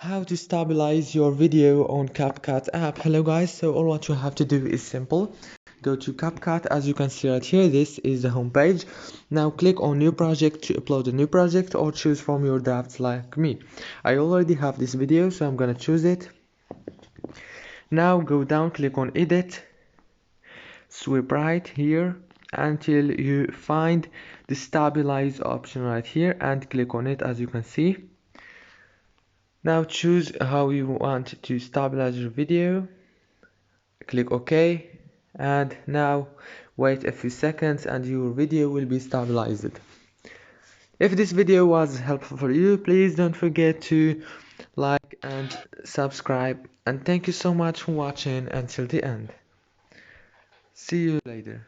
How to stabilize your video on CapCut app. Hello guys, so all what you have to do is simple. Go to CapCut. As you can see right here, this is the home page. Now click on new project to upload a new project, or choose from your drafts like me. I already have this video, so I'm gonna choose it. Now go down, click on edit, swipe right here until you find the stabilize option right here and click on it. As you can see, now choose how you want to stabilize your video, click OK, and now wait a few seconds and your video will be stabilized. If this video was helpful for you, please don't forget to like and subscribe, and thank you so much for watching until the end. See you later.